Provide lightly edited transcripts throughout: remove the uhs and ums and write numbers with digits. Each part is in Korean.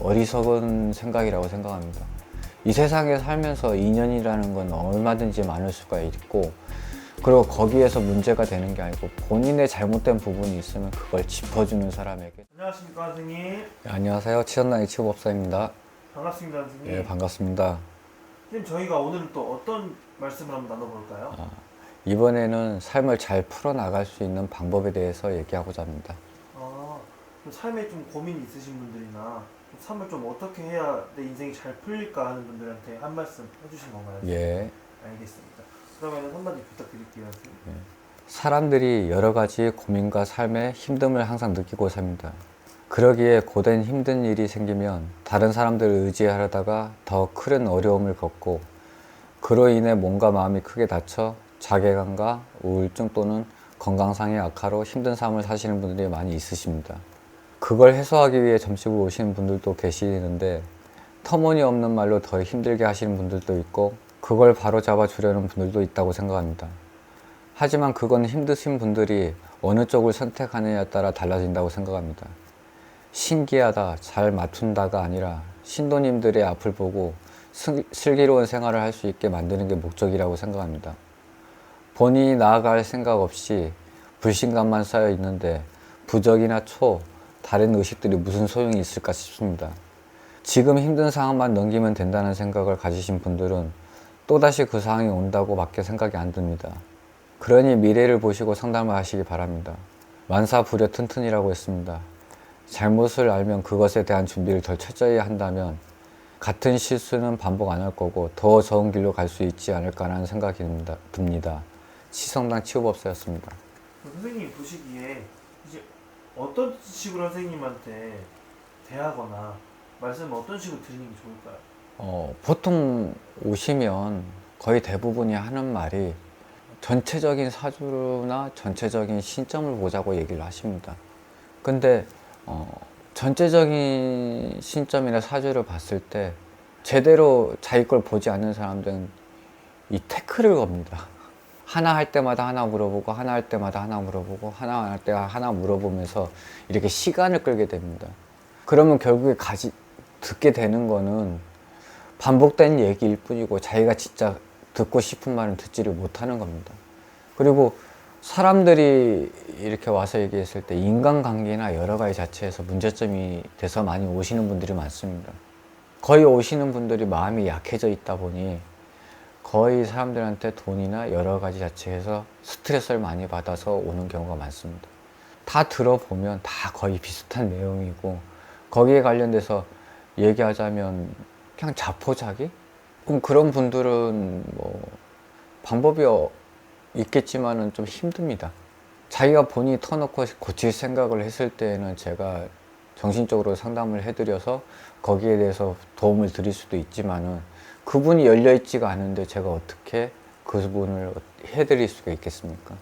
어리석은 생각이라고 생각합니다. 이 세상에 살면서 인연이라는 건 얼마든지 많을 수가 있고, 그리고 거기에서 문제가 되는 게 아니고 본인의 잘못된 부분이 있으면 그걸 짚어주는 사람에게. 안녕하십니까 선생님. 네, 안녕하세요. 치전나이 치부법사입니다. 반갑습니다 선생님. 네, 반갑습니다. 선생님, 저희가 오늘은 또 어떤 말씀을 한번 나눠볼까요? 이번에는 삶을 잘 풀어나갈 수 있는 방법에 대해서 얘기하고자 합니다. 좀 삶에 좀 고민이 있으신 분들이나 좀 삶을 좀 어떻게 해야 내 인생이 잘 풀릴까 하는 분들한테 한 말씀 해주신 건가요? 예. 알겠습니다. 그러면 한마디 부탁드릴게요 선생님. 사람들이 여러 가지 고민과 삶의 힘듦을 항상 느끼고 삽니다. 그러기에 고된 힘든 일이 생기면 다른 사람들을 의지하려다가 더 큰 어려움을 겪고, 그로 인해 몸과 마음이 크게 다쳐 자괴감과 우울증 또는 건강상의 악화로 힘든 삶을 사시는 분들이 많이 있으십니다. 그걸 해소하기 위해 점집을 오시는 분들도 계시는데, 터무니없는 말로 더 힘들게 하시는 분들도 있고, 그걸 바로잡아 주려는 분들도 있다고 생각합니다. 하지만 그건 힘드신 분들이 어느 쪽을 선택하느냐에 따라 달라진다고 생각합니다. 신기하다, 잘 맞춘다가 아니라 신도님들의 앞을 보고 슬기로운 생활을 할 수 있게 만드는 게 목적이라고 생각합니다. 본인이 나아갈 생각 없이 불신감만 쌓여 있는데 부적이나 다른 의식들이 무슨 소용이 있을까 싶습니다. 지금 힘든 상황만 넘기면 된다는 생각을 가지신 분들은 또다시 그 상황이 온다고 밖에 생각이 안 듭니다. 그러니 미래를 보시고 상담을 하시기 바랍니다. 만사부려 튼튼이라고 했습니다. 잘못을 알면 그것에 대한 준비를 더 철저히 한다면 같은 실수는 반복 안 할 거고 더 좋은 길로 갈 수 있지 않을까라는 생각이 듭니다. 치성당 치유법사였습니다. 선생님 보시기에 이제 어떤 식으로 선생님한테 대하거나 말씀을 어떤 식으로 드리는 게 좋을까요? 보통 오시면 거의 대부분이 하는 말이 전체적인 사주나 전체적인 신점을 보자고 얘기를 하십니다. 근데 전체적인 신점이나 사주를 봤을 때 제대로 자기 걸 보지 않는 사람들은 이 태클을 겁니다. 하나 할 때마다 하나 물어보고, 하나 할 때마다 하나 물어보고, 하나 할 때 하나 물어보면서 이렇게 시간을 끌게 됩니다. 그러면 결국에 듣게 되는 거는 반복된 얘기일 뿐이고 자기가 진짜 듣고 싶은 말은 듣지를 못하는 겁니다. 그리고 사람들이 이렇게 와서 얘기했을 때 인간관계나 여러 가지 자체에서 문제점이 돼서 많이 오시는 분들이 많습니다. 거의 오시는 분들이 마음이 약해져 있다 보니 거의 사람들한테 돈이나 여러 가지 자체에서 스트레스를 많이 받아서 오는 경우가 많습니다. 다 들어보면 다 거의 비슷한 내용이고, 거기에 관련돼서 얘기하자면 그냥 자포자기? 그럼 그런 분들은 방법이 있겠지만은 좀 힘듭니다. 자기가 본인이 터놓고 고칠 생각을 했을 때에는 제가 정신적으로 상담을 해드려서 거기에 대해서 도움을 드릴 수도 있지만은 그분이 열려있지가 않은데 제가 어떻게 그분을 해드릴 수가 있겠습니까?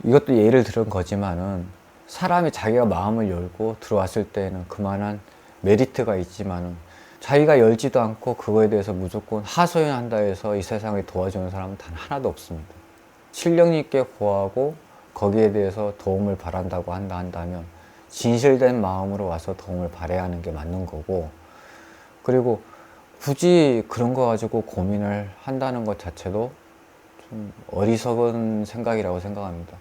이것도 예를 들은 거지만은 사람이 자기가 마음을 열고 들어왔을 때에는 그만한 메리트가 있지만은 자기가 열지도 않고 그거에 대해서 무조건 하소연한다 해서 이 세상에 도와주는 사람은 단 하나도 없습니다. 실력 있게 구하고 거기에 대해서 도움을 바란다고 한다면 진실된 마음으로 와서 도움을 바라야 하는 게 맞는 거고, 그리고 굳이 그런 거 가지고 고민을 한다는 것 자체도 좀 어리석은 생각이라고 생각합니다.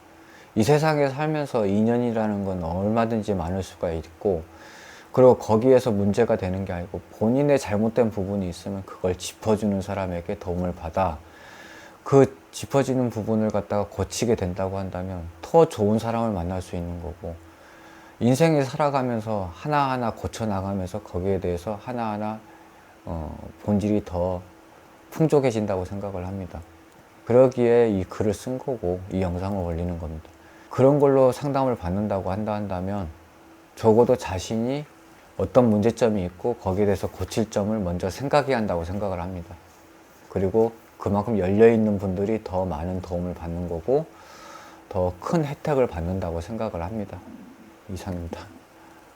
이 세상에 살면서 인연이라는 건 얼마든지 많을 수가 있고, 그리고 거기에서 문제가 되는 게 아니고 본인의 잘못된 부분이 있으면 그걸 짚어주는 사람에게 도움을 받아 그 짚어지는 부분을 갖다가 고치게 된다고 한다면 더 좋은 사람을 만날 수 있는 거고, 인생에 살아가면서 하나하나 고쳐나가면서 거기에 대해서 하나하나 본질이 더 풍족해진다고 생각을 합니다. 그러기에 이 글을 쓴 거고 이 영상을 올리는 겁니다. 그런 걸로 상담을 받는다고 한다면 적어도 자신이 어떤 문제점이 있고 거기에 대해서 고칠 점을 먼저 생각해야 한다고 생각을 합니다. 그리고 그만큼 열려있는 분들이 더 많은 도움을 받는 거고 더 큰 혜택을 받는다고 생각을 합니다. 이상입니다.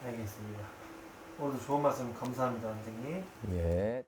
알겠습니다. 오늘도 좋은 말씀 감사합니다 선생님. 예.